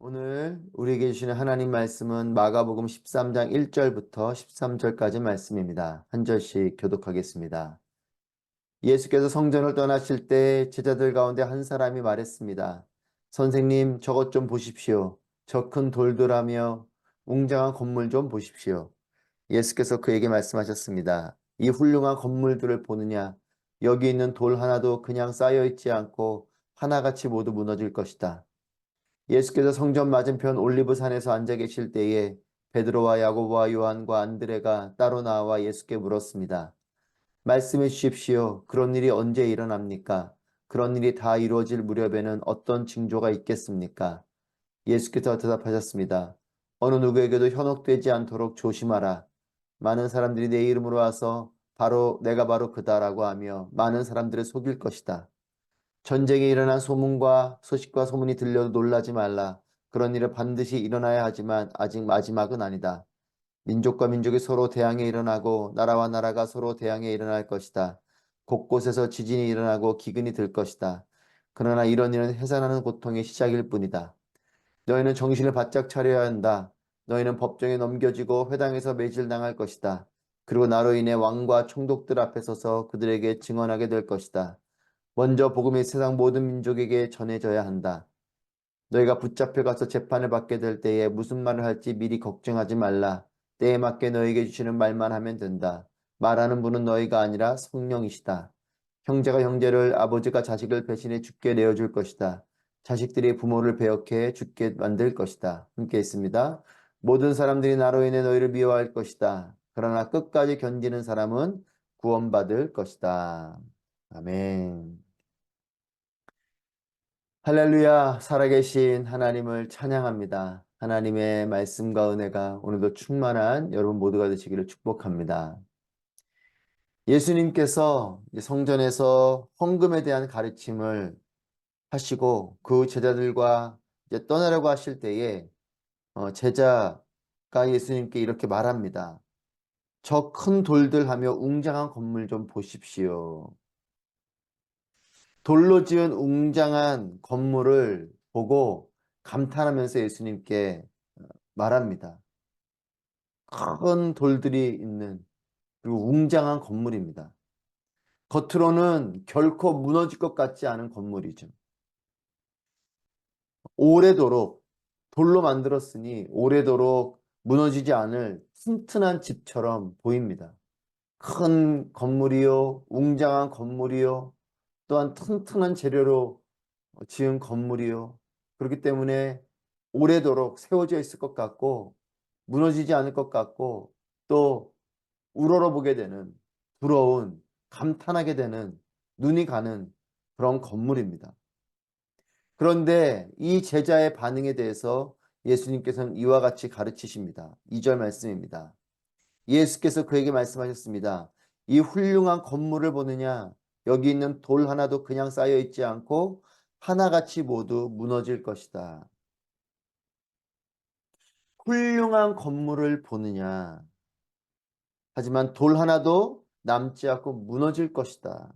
오늘 우리에게 주시는 하나님 말씀은 마가복음 13장 1절부터 13절까지 말씀입니다. 한 절씩 교독하겠습니다. 예수께서 성전을 떠나실 때 제자들 가운데 한 사람이 말했습니다. 선생님, 저것 좀 보십시오. 저 큰 돌들하며 웅장한 건물 좀 보십시오. 예수께서 그에게 말씀하셨습니다. 이 훌륭한 건물들을 보느냐? 여기 있는 돌 하나도 그냥 쌓여 있지 않고 하나같이 모두 무너질 것이다. 예수께서 성전 맞은편 올리브산에서 앉아 계실 때에 베드로와 야고보와 요한과 안드레가 따로 나와 예수께 물었습니다. 말씀해 주십시오. 그런 일이 언제 일어납니까? 그런 일이 다 이루어질 무렵에는 어떤 징조가 있겠습니까? 예수께서 대답하셨습니다. 어느 누구에게도 현혹되지 않도록 조심하라. 많은 사람들이 내 이름으로 와서 내가 바로 그다라고 하며 많은 사람들을 속일 것이다. 전쟁에 일어난 소식과 소문이 들려도 놀라지 말라. 그런 일은 반드시 일어나야 하지만 아직 마지막은 아니다. 민족과 민족이 서로 대항에 일어나고 나라와 나라가 서로 대항에 일어날 것이다. 곳곳에서 지진이 일어나고 기근이 들 것이다. 그러나 이런 일은 해산하는 고통의 시작일 뿐이다. 너희는 정신을 바짝 차려야 한다. 너희는 법정에 넘겨지고 회당에서 매질당할 것이다. 그리고 나로 인해 왕과 총독들 앞에 서서 그들에게 증언하게 될 것이다. 먼저 복음이 세상 모든 민족에게 전해져야 한다. 너희가 붙잡혀 가서 재판을 받게 될 때에 무슨 말을 할지 미리 걱정하지 말라. 때에 맞게 너희에게 주시는 말만 하면 된다. 말하는 분은 너희가 아니라 성령이시다. 형제가 형제를, 아버지가 자식을 배신해 죽게 내어줄 것이다. 자식들이 부모를 배역해 죽게 만들 것이다. 함께 있습니다. 모든 사람들이 나로 인해 너희를 미워할 것이다. 그러나 끝까지 견디는 사람은 구원받을 것이다. 아멘. 할렐루야, 살아계신 하나님을 찬양합니다. 하나님의 말씀과 은혜가 오늘도 충만한 여러분 모두가 되시기를 축복합니다. 예수님께서 성전에서 헌금에 대한 가르침을 하시고 그 제자들과 이제 떠나려고 하실 때에 제자가 예수님께 이렇게 말합니다. 저 큰 돌들 하며 웅장한 건물 좀 보십시오. 돌로 지은 웅장한 건물을 보고 감탄하면서 예수님께 말합니다. 큰 돌들이 있는 그리고 웅장한 건물입니다. 겉으로는 결코 무너질 것 같지 않은 건물이죠. 오래도록 돌로 만들었으니 오래도록 무너지지 않을 튼튼한 집처럼 보입니다. 큰 건물이요, 웅장한 건물이요, 또한 튼튼한 재료로 지은 건물이요. 그렇기 때문에 오래도록 세워져 있을 것 같고 무너지지 않을 것 같고 또 우러러보게 되는 부러운 감탄하게 되는 눈이 가는 그런 건물입니다. 그런데 이 제자의 반응에 대해서 예수님께서는 이와 같이 가르치십니다. 2절 말씀입니다. 예수께서 그에게 말씀하셨습니다. 이 훌륭한 건물을 보느냐? 여기 있는 돌 하나도 그냥 쌓여 있지 않고 하나같이 모두 무너질 것이다. 훌륭한 건물을 보느냐? 하지만 돌 하나도 남지 않고 무너질 것이다.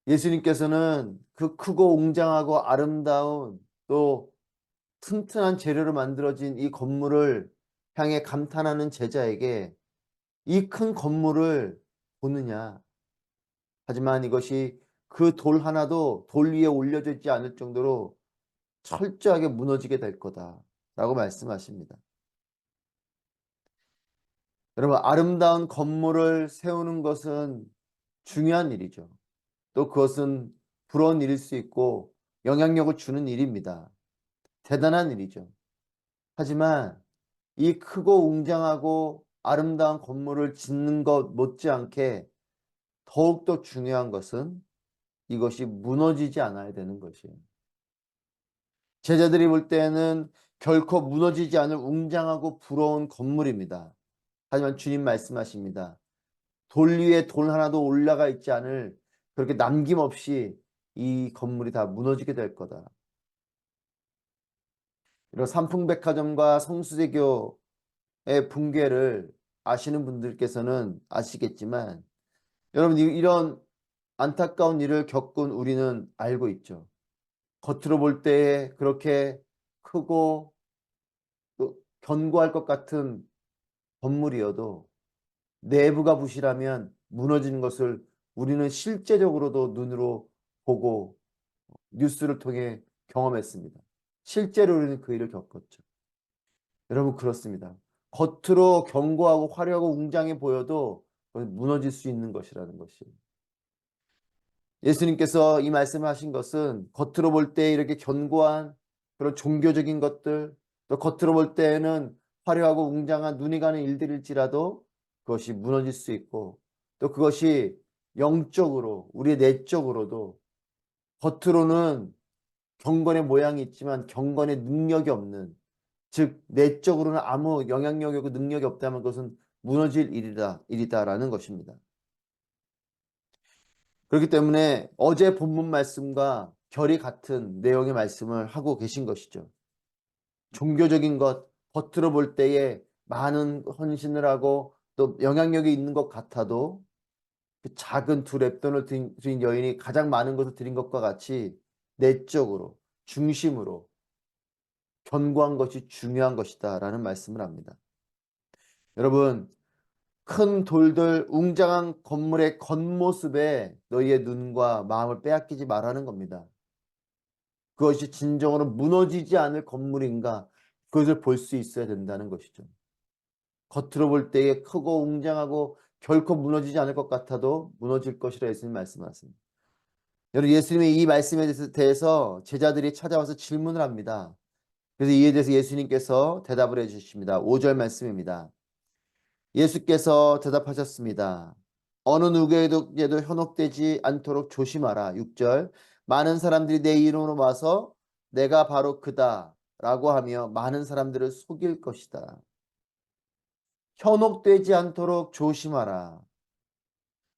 예수님께서는 그 크고 웅장하고 아름다운 또 튼튼한 재료로 만들어진 이 건물을 향해 감탄하는 제자에게 이 큰 건물을 보느냐? 하지만 이것이 그 돌 하나도 돌 위에 올려져 있지 않을 정도로 철저하게 무너지게 될 거다. 라고 말씀하십니다. 여러분, 아름다운 건물을 세우는 것은 중요한 일이죠. 또 그것은 부러운 일일 수 있고 영향력을 주는 일입니다. 대단한 일이죠. 하지만 이 크고 웅장하고 아름다운 건물을 짓는 것 못지않게 더욱더 중요한 것은 이것이 무너지지 않아야 되는 것이에요. 제자들이 볼 때는 결코 무너지지 않을 웅장하고 부러운 건물입니다. 하지만 주님 말씀하십니다. 돌 위에 돌 하나도 올라가 있지 않을 그렇게 남김없이 이 건물이 다 무너지게 될 거다. 이런 삼풍백화점과 성수대교의 붕괴를 아시는 분들께서는 아시겠지만 여러분 이런 안타까운 일을 겪은 우리는 알고 있죠. 겉으로 볼 때에 그렇게 크고 또 견고할 것 같은 건물이어도 내부가 부실하면 무너지는 것을 우리는 실제적으로도 눈으로 보고 뉴스를 통해 경험했습니다. 실제로 우리는 그 일을 겪었죠. 여러분 그렇습니다. 겉으로 견고하고 화려하고 웅장해 보여도 무너질 수 있는 것이라는 것이에요. 예수님께서 이 말씀을 하신 것은 겉으로 볼 때 이렇게 견고한 그런 종교적인 것들, 또 겉으로 볼 때에는 화려하고 웅장한 눈이 가는 일들일지라도 그것이 무너질 수 있고, 또 그것이 영적으로 우리의 내적으로도 겉으로는 경건의 모양이 있지만 경건의 능력이 없는, 즉 내적으로는 아무 영향력이 없고 능력이 없다면 그것은 무너질 일이다라는 것입니다. 그렇기 때문에 어제 본문 말씀과 결이 같은 내용의 말씀을 하고 계신 것이죠. 종교적인 것, 겉으로 볼 때에 많은 헌신을 하고 또 영향력이 있는 것 같아도 그 작은 두 렙돈을 드린 여인이 가장 많은 것을 드린 것과 같이 내적으로, 중심으로 견고한 것이 중요한 것이다 라는 말씀을 합니다. 여러분, 큰 돌들, 웅장한 건물의 겉모습에 너희의 눈과 마음을 빼앗기지 말라는 겁니다. 그것이 진정으로 무너지지 않을 건물인가, 그것을 볼 수 있어야 된다는 것이죠. 겉으로 볼 때에 크고 웅장하고 결코 무너지지 않을 것 같아도 무너질 것이라 예수님 말씀하십니다. 여러분, 예수님의 이 말씀에 대해서 제자들이 찾아와서 질문을 합니다. 그래서 이에 대해서 예수님께서 대답을 해주십니다. 5절 말씀입니다. 예수께서 대답하셨습니다. 어느 누구에게도 현혹되지 않도록 조심하라. 6절. 많은 사람들이 내 이름으로 와서 내가 바로 그다 라고 하며 많은 사람들을 속일 것이다. 현혹되지 않도록 조심하라.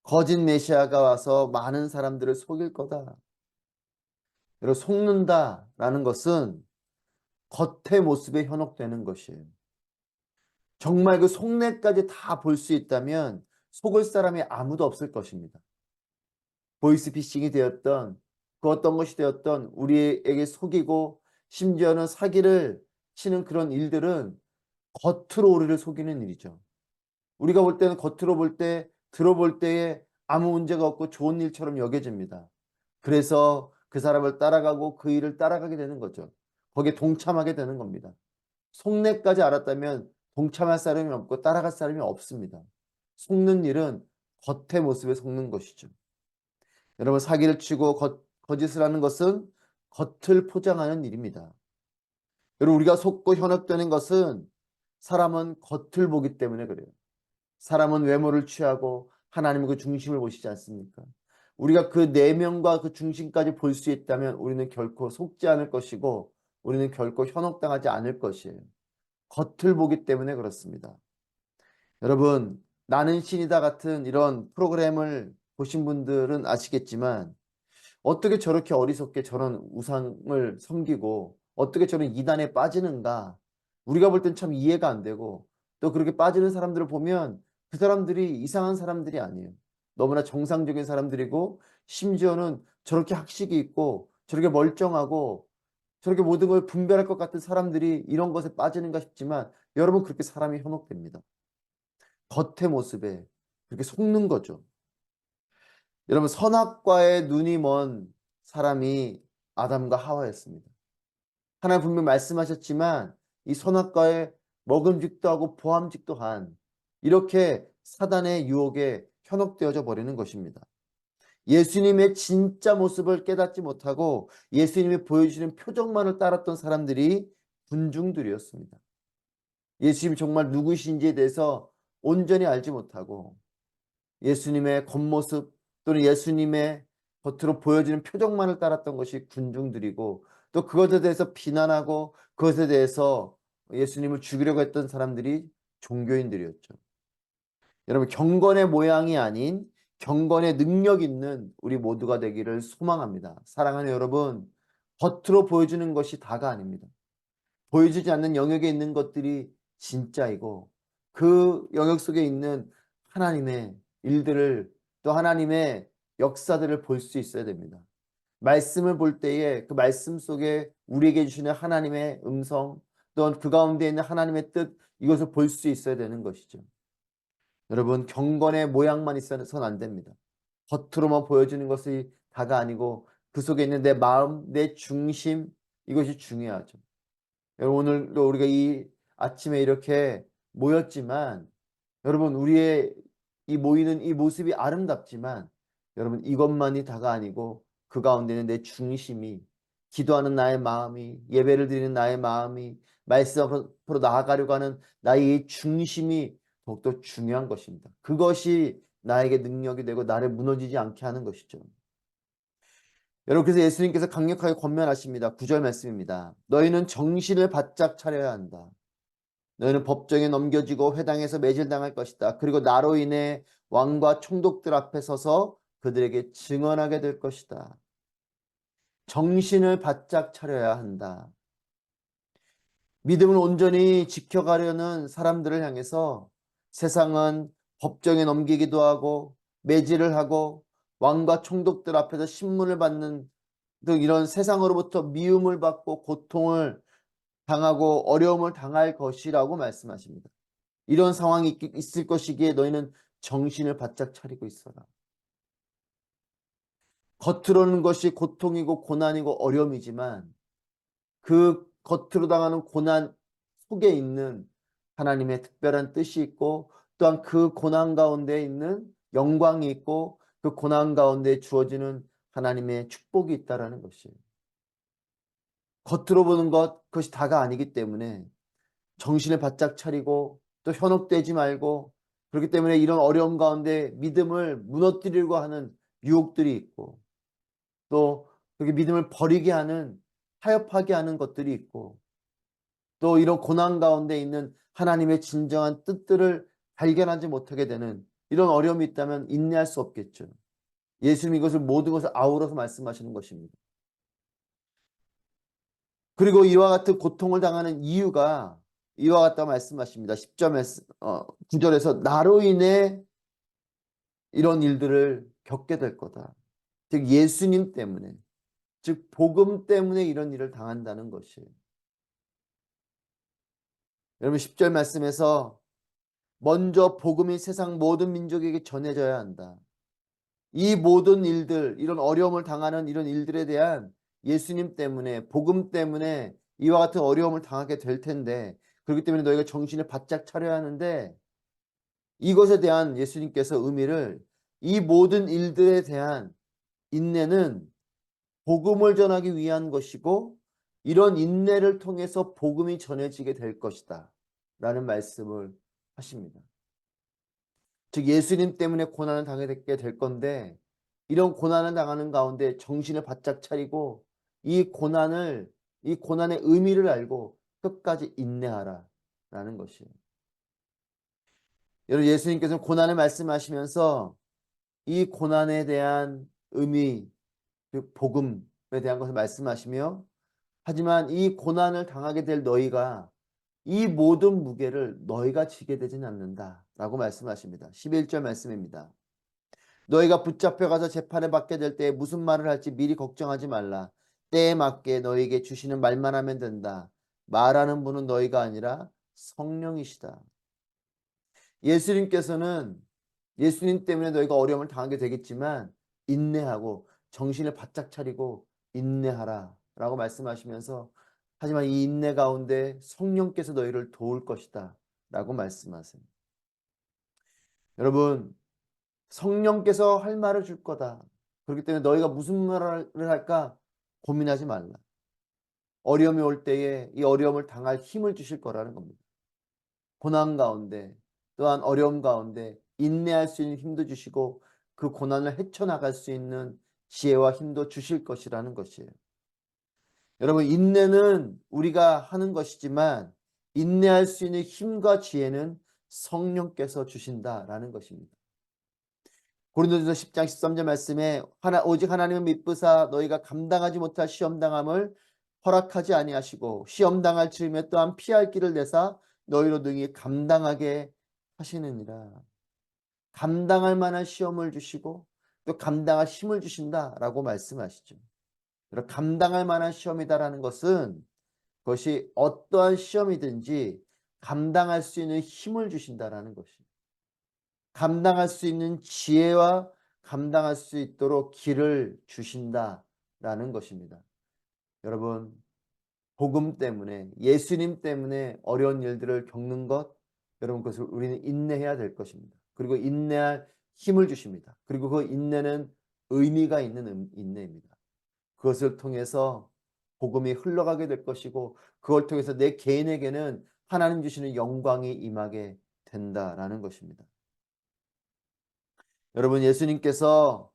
거짓 메시아가 와서 많은 사람들을 속일 거다. 여러분, 속는다라는 것은 겉의 모습에 현혹되는 것이에요. 정말 그 속내까지 다 볼 수 있다면 속을 사람이 아무도 없을 것입니다. 보이스피싱이 되었던 그 어떤 것이 되었던 우리에게 속이고 심지어는 사기를 치는 그런 일들은 겉으로 우리를 속이는 일이죠. 우리가 볼 때는 겉으로 볼 때, 들어볼 때에 아무 문제가 없고 좋은 일처럼 여겨집니다. 그래서 그 사람을 따라가고 그 일을 따라가게 되는 거죠. 거기에 동참하게 되는 겁니다. 속내까지 알았다면 동참할 사람이 없고 따라갈 사람이 없습니다. 속는 일은 겉의 모습에 속는 것이죠. 여러분, 사기를 치고 거짓을 하는 것은 겉을 포장하는 일입니다. 여러분, 우리가 속고 현혹되는 것은 사람은 겉을 보기 때문에 그래요. 사람은 외모를 취하고 하나님은 그 중심을 보시지 않습니까? 우리가 그 내면과 그 중심까지 볼 수 있다면 우리는 결코 속지 않을 것이고 우리는 결코 현혹당하지 않을 것이에요. 겉을 보기 때문에 그렇습니다. 여러분, 나는 신이다 같은 이런 프로그램을 보신 분들은 아시겠지만 어떻게 저렇게 어리석게 저런 우상을 섬기고 어떻게 저런 이단에 빠지는가? 우리가 볼 땐 참 이해가 안 되고 또 그렇게 빠지는 사람들을 보면 그 사람들이 이상한 사람들이 아니에요. 너무나 정상적인 사람들이고 심지어는 저렇게 학식이 있고 저렇게 멀쩡하고 저렇게 모든 걸 분별할 것 같은 사람들이 이런 것에 빠지는가 싶지만 여러분, 그렇게 사람이 현혹됩니다. 겉의 모습에 그렇게 속는 거죠. 여러분, 선악과의 눈이 먼 사람이 아담과 하와였습니다. 하나님 분명히 말씀하셨지만 이 선악과에 먹음직도 하고 보암직도 한 이렇게 사단의 유혹에 현혹되어져 버리는 것입니다. 예수님의 진짜 모습을 깨닫지 못하고 예수님이 보여주시는 표정만을 따랐던 사람들이 군중들이었습니다. 예수님이 정말 누구신지에 대해서 온전히 알지 못하고 예수님의 겉모습 또는 예수님의 겉으로 보여지는 표정만을 따랐던 것이 군중들이고 또 그것에 대해서 비난하고 그것에 대해서 예수님을 죽이려고 했던 사람들이 종교인들이었죠. 여러분, 경건의 모양이 아닌 경건의 능력 있는 우리 모두가 되기를 소망합니다. 사랑하는 여러분, 겉으로 보여주는 것이 다가 아닙니다. 보여주지 않는 영역에 있는 것들이 진짜이고 그 영역 속에 있는 하나님의 일들을 또 하나님의 역사들을 볼 수 있어야 됩니다. 말씀을 볼 때에 그 말씀 속에 우리에게 주시는 하나님의 음성 또는 그 가운데 있는 하나님의 뜻 이것을 볼 수 있어야 되는 것이죠. 여러분 경건의 모양만 있어서는 안 됩니다. 겉으로만 보여주는 것이 다가 아니고 그 속에 있는 내 마음, 내 중심 이것이 중요하죠. 여러분 오늘도 우리가 이 아침에 이렇게 모였지만 여러분 우리의 이 모이는 이 모습이 아름답지만 여러분 이것만이 다가 아니고 그 가운데는 내 중심이 기도하는 나의 마음이 예배를 드리는 나의 마음이 말씀 앞으로 나아가려고 하는 나의 중심이 더욱더 중요한 것입니다. 그것이 나에게 능력이 되고 나를 무너지지 않게 하는 것이죠. 여러분 그래서 예수님께서 강력하게 권면하십니다. 9절 말씀입니다. 너희는 정신을 바짝 차려야 한다. 너희는 법정에 넘겨지고 회당에서 매질당할 것이다. 그리고 나로 인해 왕과 총독들 앞에 서서 그들에게 증언하게 될 것이다. 정신을 바짝 차려야 한다. 믿음을 온전히 지켜가려는 사람들을 향해서 세상은 법정에 넘기기도 하고 매질을 하고 왕과 총독들 앞에서 신문을 받는 등 이런 세상으로부터 미움을 받고 고통을 당하고 어려움을 당할 것이라고 말씀하십니다. 이런 상황이 있을 것이기에 너희는 정신을 바짝 차리고 있어라. 겉으로는 것이 고통이고 고난이고 어려움이지만 그 겉으로 당하는 고난 속에 있는 하나님의 특별한 뜻이 있고 또한 그 고난 가운데 있는 영광이 있고 그 고난 가운데 주어지는 하나님의 축복이 있다라는 것이에요. 겉으로 보는 그것이 다가 아니기 때문에 정신을 바짝 차리고 또 현혹되지 말고 그렇기 때문에 이런 어려움 가운데 믿음을 무너뜨리려고 하는 유혹들이 있고 또 그렇게 믿음을 버리게 하는 타협하게 하는 것들이 있고 또 이런 고난 가운데 있는 하나님의 진정한 뜻들을 발견하지 못하게 되는 이런 어려움이 있다면 인내할 수 없겠죠. 예수님이 이것을 모든 것을 아우러서 말씀하시는 것입니다. 그리고 이와 같은 고통을 당하는 이유가 이와 같다 말씀하십니다. 9절에서 나로 인해 이런 일들을 겪게 될 거다. 즉 예수님 때문에 즉 복음 때문에 이런 일을 당한다는 것이에요. 여러분 10절 말씀에서 먼저 복음이 세상 모든 민족에게 전해져야 한다. 이 모든 일들 이런 어려움을 당하는 이런 일들에 대한 예수님 때문에 복음 때문에 이와 같은 어려움을 당하게 될 텐데 그렇기 때문에 너희가 정신을 바짝 차려야 하는데 이것에 대한 예수님께서 의미를 이 모든 일들에 대한 인내는 복음을 전하기 위한 것이고 이런 인내를 통해서 복음이 전해지게 될 것이다 라는 말씀을 하십니다. 즉 예수님 때문에 고난을 당하게 될 건데 이런 고난을 당하는 가운데 정신을 바짝 차리고 이 고난의 의미를 알고 끝까지 인내하라 라는 것이에요. 여러분 예수님께서는 고난을 말씀하시면서 이 고난에 대한 의미, 그 복음에 대한 것을 말씀하시며 하지만 이 고난을 당하게 될 너희가 이 모든 무게를 너희가 지게 되진 않는다 라고 말씀하십니다. 11절 말씀입니다. 너희가 붙잡혀 가서 재판을 받게 될 때 무슨 말을 할지 미리 걱정하지 말라. 때에 맞게 너희에게 주시는 말만 하면 된다. 말하는 분은 너희가 아니라 성령이시다. 예수님께서는 예수님 때문에 너희가 어려움을 당하게 되겠지만 인내하고 정신을 바짝 차리고 인내하라 라고 말씀하시면서 하지만 이 인내 가운데 성령께서 너희를 도울 것이다 라고 말씀하세요. 여러분 성령께서 할 말을 줄 거다. 그렇기 때문에 너희가 무슨 말을 할까 고민하지 말라. 어려움이 올 때에 이 어려움을 당할 힘을 주실 거라는 겁니다. 고난 가운데 또한 어려움 가운데 인내할 수 있는 힘도 주시고 그 고난을 헤쳐나갈 수 있는 지혜와 힘도 주실 것이라는 것이에요. 여러분 인내는 우리가 하는 것이지만 인내할 수 있는 힘과 지혜는 성령께서 주신다라는 것입니다. 고린도전서 10장 13절 말씀에 오직 하나님은 미쁘사 너희가 감당하지 못할 시험당함을 허락하지 아니하시고 시험당할 즈음에 또한 피할 길을 내사 너희로 능히 감당하게 하시느니라. 감당할 만한 시험을 주시고 또 감당할 힘을 주신다라고 말씀하시죠. 감당할 만한 시험이다라는 것은 그것이 어떠한 시험이든지 감당할 수 있는 힘을 주신다라는 것입니다. 감당할 수 있는 지혜와 감당할 수 있도록 길을 주신다라는 것입니다. 여러분, 복음 때문에, 예수님 때문에 어려운 일들을 겪는 것, 여러분, 그것을 우리는 인내해야 될 것입니다. 그리고 인내할 힘을 주십니다. 그리고 그 인내는 의미가 있는 인내입니다. 그것을 통해서 복음이 흘러가게 될 것이고, 그걸 통해서 내 개인에게는 하나님 주시는 영광이 임하게 된다라는 것입니다. 여러분, 예수님께서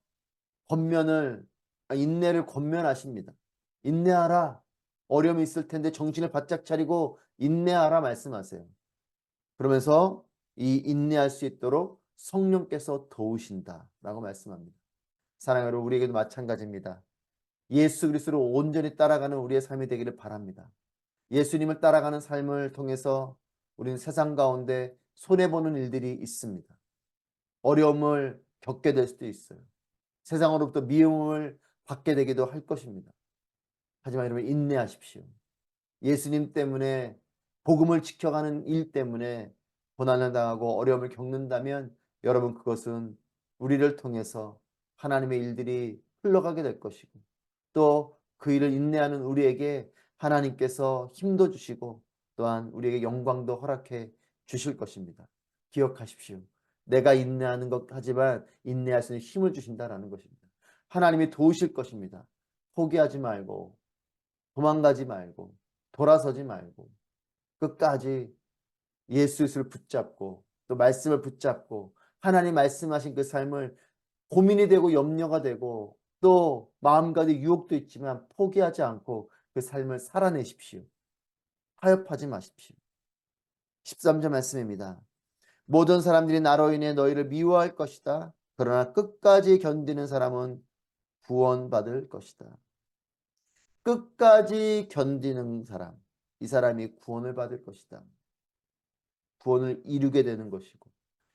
인내를 권면하십니다. 인내하라. 어려움이 있을 텐데 정신을 바짝 차리고 인내하라 말씀하세요. 그러면서 이 인내할 수 있도록 성령께서 도우신다라고 말씀합니다. 사랑하는 여러분, 우리에게도 마찬가지입니다. 예수 그리스도를 온전히 따라가는 우리의 삶이 되기를 바랍니다. 예수님을 따라가는 삶을 통해서 우리는 세상 가운데 손해보는 일들이 있습니다. 어려움을 겪게 될 수도 있어요. 세상으로부터 미움을 받게 되기도 할 것입니다. 하지만 여러분, 인내하십시오. 예수님 때문에, 복음을 지켜가는 일 때문에 고난을 당하고 어려움을 겪는다면 여러분, 그것은 우리를 통해서 하나님의 일들이 흘러가게 될 것이고, 또 그 일을 인내하는 우리에게 하나님께서 힘도 주시고 또한 우리에게 영광도 허락해 주실 것입니다. 기억하십시오. 내가 인내하는 것 하지만 인내할 수 있는 힘을 주신다라는 것입니다. 하나님이 도우실 것입니다. 포기하지 말고, 도망가지 말고, 돌아서지 말고, 끝까지 예수를 붙잡고 또 말씀을 붙잡고 하나님 말씀하신 그 삶을 고민이 되고 염려가 되고 또 마음가짐 유혹도 있지만 포기하지 않고 그 삶을 살아내십시오. 타협하지 마십시오. 13절 말씀입니다. 모든 사람들이 나로 인해 너희를 미워할 것이다. 그러나 끝까지 견디는 사람은 구원받을 것이다. 끝까지 견디는 사람, 이 사람이 구원을 받을 것이다. 구원을 이루게 되는 것이고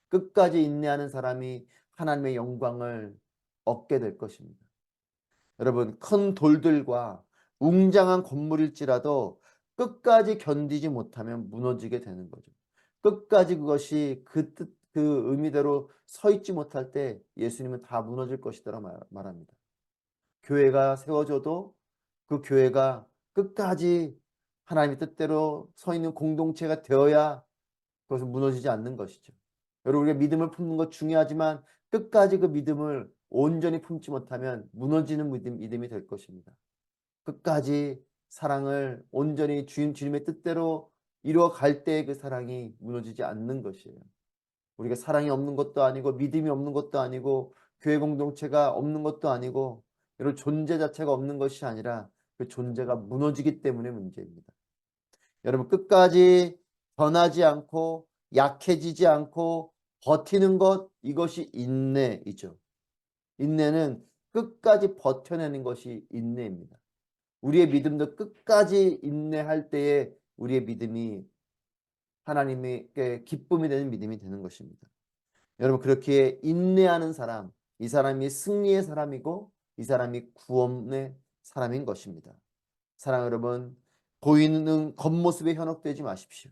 끝까지 인내하는 사람이 하나님의 영광을 얻게 될 것입니다. 여러분, 큰 돌들과 웅장한 건물일지라도 끝까지 견디지 못하면 무너지게 되는 거죠. 끝까지 그것이 그 뜻, 그 의미대로 서 있지 못할 때 예수님은 다 무너질 것이더라 말합니다. 교회가 세워져도 그 교회가 끝까지 하나님의 뜻대로 서 있는 공동체가 되어야 그것은 무너지지 않는 것이죠. 여러분, 우리가 믿음을 품는 것 중요하지만 끝까지 그 믿음을 온전히 품지 못하면 무너지는 믿음이 될 것입니다. 끝까지 사랑을 온전히 주님의 뜻대로 이루어갈 때 그 사랑이 무너지지 않는 것이에요. 우리가 사랑이 없는 것도 아니고 믿음이 없는 것도 아니고 교회 공동체가 없는 것도 아니고 이런 존재 자체가 없는 것이 아니라 그 존재가 무너지기 때문에 문제입니다. 여러분, 끝까지 변하지 않고 약해지지 않고 버티는 것, 이것이 인내이죠. 인내는 끝까지 버텨내는 것이 인내입니다. 우리의 믿음도 끝까지 인내할 때에 우리의 믿음이 하나님께 기쁨이 되는 믿음이 되는 것입니다. 여러분, 그렇게 인내하는 사람, 이 사람이 승리의 사람이고 이 사람이 구원의 사람인 것입니다. 사랑하는 여러분, 보이는 겉모습에 현혹되지 마십시오.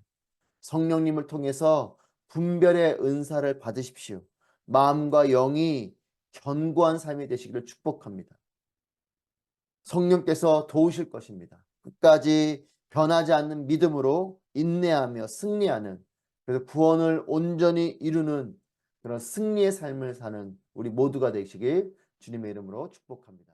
성령님을 통해서 분별의 은사를 받으십시오. 마음과 영이 견고한 삶이 되시기를 축복합니다. 성령께서 도우실 것입니다. 끝까지 변하지 않는 믿음으로 인내하며 승리하는, 그래서 구원을 온전히 이루는 그런 승리의 삶을 사는 우리 모두가 되시길 주님의 이름으로 축복합니다.